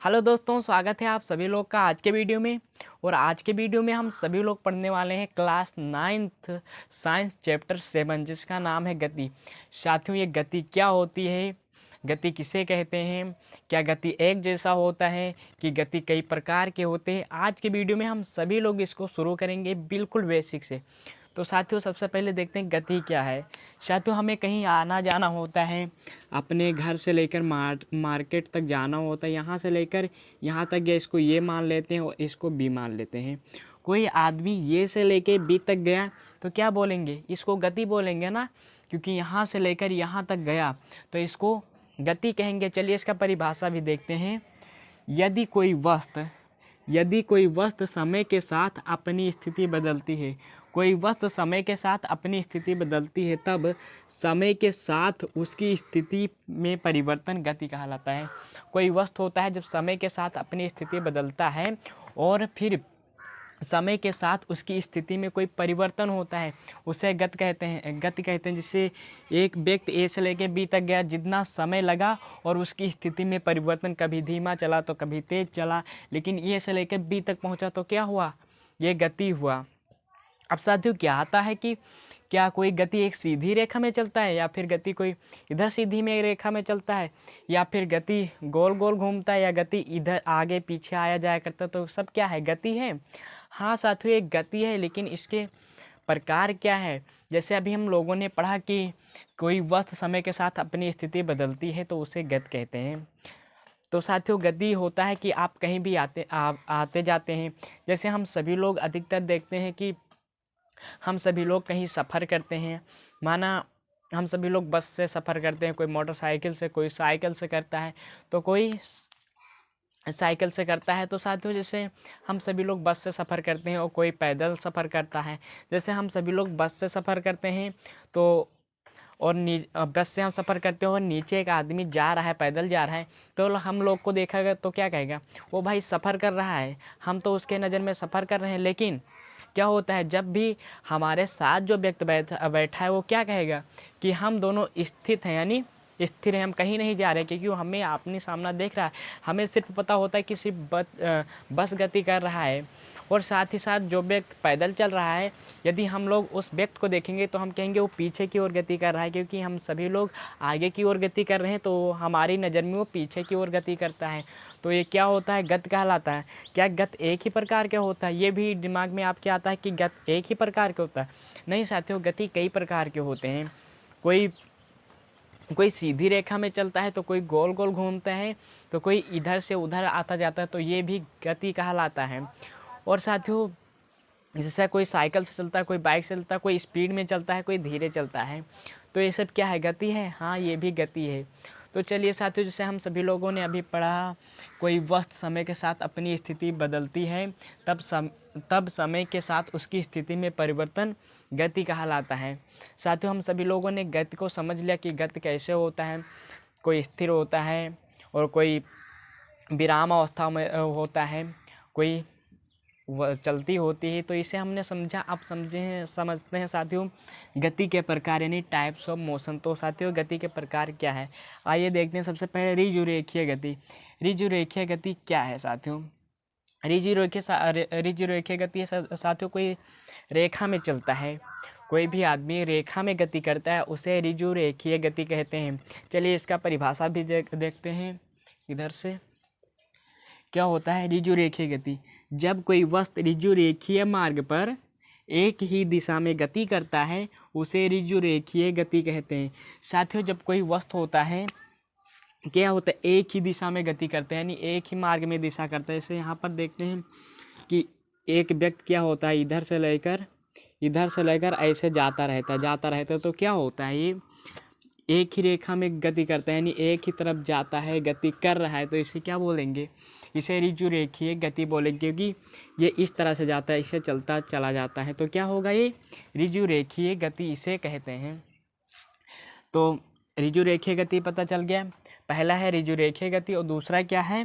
Hello दोस्तों, स्वागत है आप सभी लोग का आज के वीडियो में। और आज के वीडियो में हम सभी लोग पढ़ने वाले हैं क्लास 9th साइंस चैप्टर 7 जिसका नाम है गति। साथियों, ये गति क्या होती है, गति किसे कहते हैं, क्या गति एक जैसा होता है कि गति कई प्रकार के होते हैं। आज के वीडियो में हम सभी लोग इसको शुरू करेंगे बिल्कुल बेसिक से। तो साथियों, सबसे पहले देखते हैं गति क्या है। साथियों, हमें कहीं आना जाना होता है, अपने घर से लेकर मार्केट तक जाना होता है, यहाँ से लेकर यहाँ तक गया, इसको ये मान लेते हैं और इसको बी मान लेते हैं। कोई आदमी ये से लेकर बी तक गया तो क्या बोलेंगे, इसको गति बोलेंगे ना, क्योंकि यहाँ से लेकर यहाँ तक गया तो इसको गति कहेंगे। चलिए इसका परिभाषा भी देखते हैं। यदि कोई वस्तु समय के साथ अपनी स्थिति बदलती है, कोई वस्तु समय के साथ अपनी स्थिति बदलती है, तब समय के साथ उसकी स्थिति में परिवर्तन गति कहलाता है। कोई वस्तु होता है जब समय के साथ अपनी स्थिति बदलता है और फिर समय के साथ उसकी स्थिति में कोई परिवर्तन होता है, उसे गति कहते हैं। जिससे एक व्यक्ति ए से लेकर बी तक गया, जितना समय लगा और उसकी स्थिति में परिवर्तन, कभी धीमा चला तो कभी तेज चला, लेकिन ए से लेकर बी तक पहुंचा तो क्या हुआ, ये गति हुआ। अब साथियों, क्या आता है कि क्या कोई गति एक सीधी रेखा में चलता है, या फिर गति कोई इधर सीधी में रेखा में चलता है, या फिर गति गोल गोल घूमता है, या गति इधर आगे पीछे आया जाया करता है, तो सब क्या है, गति है। हाँ साथियों, एक गति है, लेकिन इसके प्रकार क्या है। जैसे अभी हम लोगों ने पढ़ा कि कोई वस्तु समय के साथ अपनी स्थिति बदलती है तो उसे गति कहते हैं। तो साथियों, गति होता है कि आप कहीं भी आते जाते हैं। जैसे हम सभी लोग अधिकतर देखते हैं कि हम सभी लोग कहीं सफ़र करते हैं, माना हम सभी लोग बस से सफ़र करते हैं, कोई मोटरसाइकिल से, कोई साइकिल से करता है, तो कोई साइकिल से करता है। तो साथियों, जैसे हम सभी लोग बस से सफ़र करते हैं और कोई पैदल सफ़र करता है। जैसे हम सभी लोग बस से सफ़र करते हैं तो और बस से हम सफ़र करते हैं और नीचे एक आदमी जा रहा है, पैदल जा रहा है, तो हम लोग को देखेगा तो क्या कहेगा, वो भाई सफ़र कर रहा है, हम तो उसके नज़र में सफ़र कर रहे हैं। लेकिन क्या होता है, जब भी हमारे साथ जो व्यक्ति बैठा है वो क्या कहेगा कि हम दोनों स्थित हैं, यानी स्थिर है, हम कहीं नहीं जा रहे, क्योंकि हमें अपनी सामना देख रहा है। हमें सिर्फ पता होता है कि सिर्फ बस गति कर रहा है। और साथ ही साथ जो व्यक्ति पैदल चल रहा है, यदि हम लोग उस व्यक्ति को देखेंगे तो हम कहेंगे वो पीछे की ओर गति कर रहा है, क्योंकि हम सभी लोग आगे की ओर गति कर रहे हैं, तो हमारी नज़र में वो पीछे की ओर गति करता है। तो ये क्या होता है, गति कहलाता है। क्या गति एक ही प्रकार का होता है, ये भी दिमाग में आपके आता है कि गति एक ही प्रकार का होता है? नहीं साथियों, गति कई प्रकार के होते हैं। कोई सीधी रेखा में चलता है, तो कोई गोल गोल घूमता है, तो कोई इधर से उधर आता जाता है, तो ये भी गति कहलाता है। और साथियों, जैसे कोई साइकिल से चलता है, कोई बाइक से चलता है, कोई स्पीड में चलता है, कोई धीरे चलता है, तो ये सब क्या है, गति है। हाँ, ये भी गति है। तो चलिए साथियों, जैसे हम सभी लोगों ने अभी पढ़ा, कोई वस्तु समय के साथ अपनी स्थिति बदलती है, तब समय के साथ उसकी स्थिति में परिवर्तन गति कहलाता है। साथियों, हम सभी लोगों ने गति को समझ लिया कि गति कैसे होता है। कोई स्थिर होता है और कोई विराम अवस्था में होता है, कोई चलती होती है। तो इसे हमने समझा। अब समझते हैं साथियों गति के प्रकार, यानी टाइप्स ऑफ मोशन। तो साथियों, गति के प्रकार क्या है, आइए देखते हैं। सबसे पहले रिजुरेखीय गति। रिजुरेखीय गति क्या है साथियों? रिजुरेखीय गति साथियों, कोई रेखा में चलता है, कोई भी आदमी रेखा में गति करता है, उसे रिजुरेखीय गति कहते हैं। चलिए इसका परिभाषा भी देखते हैं इधर से। क्या होता है रिजुरेखीय गति? जब कोई वस्तु रिजुरेखीय मार्ग पर एक ही दिशा में गति करता है, उसे रिजुरेखीय गति कहते हैं। साथियों, जब कोई वस्तु होता है, क्या होता है, एक ही दिशा में गति करते हैं, यानी एक ही मार्ग में दिशा करता है। जैसे यहाँ पर देखते हैं कि एक व्यक्ति क्या होता है, इधर से लेकर ऐसे जाता रहता है, तो क्या होता है, ये एक ही रेखा में गति करता है, यानी एक ही तरफ जाता है, गति कर रहा है, तो इसे क्या बोलेंगे, इसे रिजुरेखीय गति बोलेंगे, क्योंकि ये इस तरह से जाता है, इसे चलता चला जाता है, तो क्या होगा, ये रिजुरेखीय गति इसे कहते हैं। तो रिजुरेखीय गति पता चल गया। पहला है रिजुरेखीय गति और दूसरा क्या है,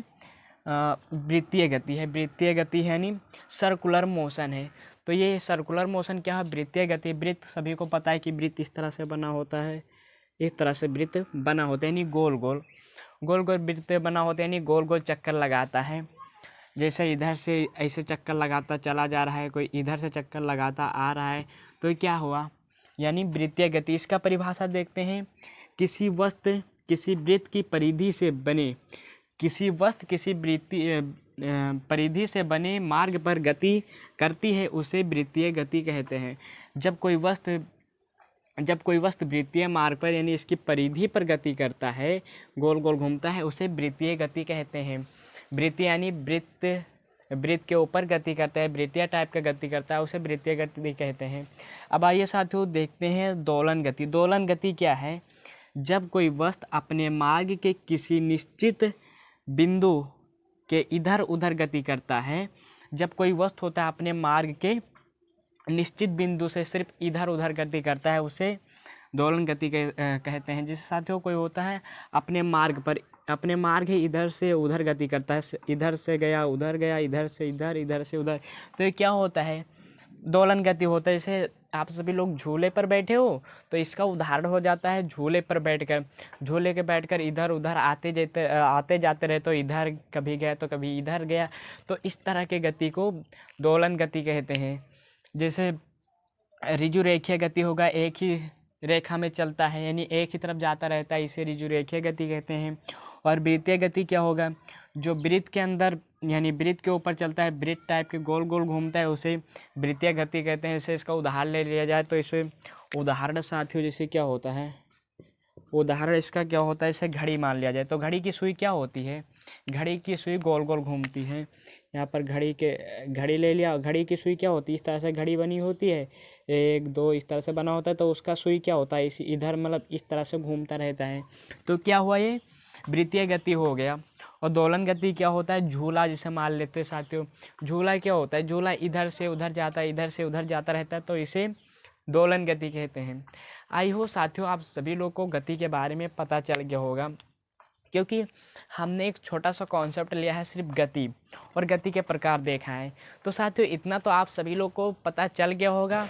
वृत्तीय गति है। वृत्तीय गति है यानी सर्कुलर मोशन है। तो ये सर्कुलर मोशन क्या है, वृत्तीय गति। वृत्त सभी को पता है कि वृत्त इस तरह से बना होता है, इस तरह से वृत्त बना होता है, यानी गोल गोल। गोल गोल वृत्त बना होता है, यानी गोल गोल चक्कर लगाता है। जैसे इधर से ऐसे चक्कर लगाता चला जा रहा है, कोई इधर से चक्कर लगाता आ रहा है, तो क्या हुआ, यानी वृत्तीय गति। इसका परिभाषा देखते हैं, किसी वस्तु किसी वृत्त की परिधि से बने किसी वस्तु किसी वृत्तीय परिधि से बने मार्ग पर गति करती है, उसे वृत्तीय गति कहते हैं। जब कोई वस्तु वृत्तीय मार्ग पर यानी इसकी परिधि पर गति करता है, गोल गोल घूमता है, उसे वृत्तीय गति कहते हैं। वृत्तीय यानी वृत्त के ऊपर गति करता है, वृत्तीय टाइप का गति करता है, उसे वृत्तीय गति कहते हैं। अब आइए साथियों देखते हैं दोलन गति। दोलन गति क्या है? जब कोई वस्तु अपने मार्ग के किसी निश्चित बिंदु के इधर उधर गति करता है, जब कोई वस्तु होता है अपने मार्ग के निश्चित बिंदु से सिर्फ इधर उधर गति करता है, उसे दोलन गति कहते हैं। जैसे साथियों कोई होता है अपने मार्ग ही इधर से उधर गति करता है, इधर से गया उधर गया, इधर से इधर, इधर से उधर, तो ये क्या होता है? दोलन गति होता है। जैसे आप सभी लोग झूले पर बैठे हो, तो इसका उदाहरण हो जाता है झूले पर बैठकर इधर उधर आते जाते रहे, तो इधर कभी गया तो कभी इधर गया, तो इस तरह के गति को दोलन गति कहते हैं। जैसे ऋजु रेखीय गति होगा, एक ही रेखा में चलता है, यानी एक ही तरफ जाता रहता है, इसे ऋजु रेखीय गति कहते हैं। और वृत्तीय गति क्या होगा? जो वृत्त के अंदर यानी वृत्त के ऊपर चलता है, वृत्त टाइप के गोल गोल घूमता है, उसे वृत्तीय गति कहते हैं। जैसे इसका उदाहरण ले लिया जाए, तो इसे उदाहरण साथियों जैसे क्या होता है, उदाहरण इसका क्या होता है, इसे घड़ी मान लिया जाए, तो घड़ी की सुई क्या होती है? घड़ी की सुई गोल गोल घूमती है। यहाँ पर घड़ी ले लिया, घड़ी की सुई क्या होती है? इस तरह से घड़ी बनी होती है, 1 2 इस तरह से बना होता है, तो उसका सुई क्या होता है? इधर मतलब इस तरह से घूमता रहता है, तो क्या हुआ? ये वृत्तीय गति हो गया। और दोलन गति क्या होता है? झूला जिसे मान लेते हैं साथियों, झूला क्या होता है? झूला इधर से उधर जाता है, इधर से उधर जाता रहता है, तो इसे दोलन गति कहते हैं। आई हो साथियों आप सभी लोग को गति के बारे में पता चल गया होगा, क्योंकि हमने एक छोटा सा कॉन्सेप्ट लिया है सिर्फ गति, और गति के प्रकार देखा है। तो साथियों इतना तो आप सभी लोग को पता चल गया होगा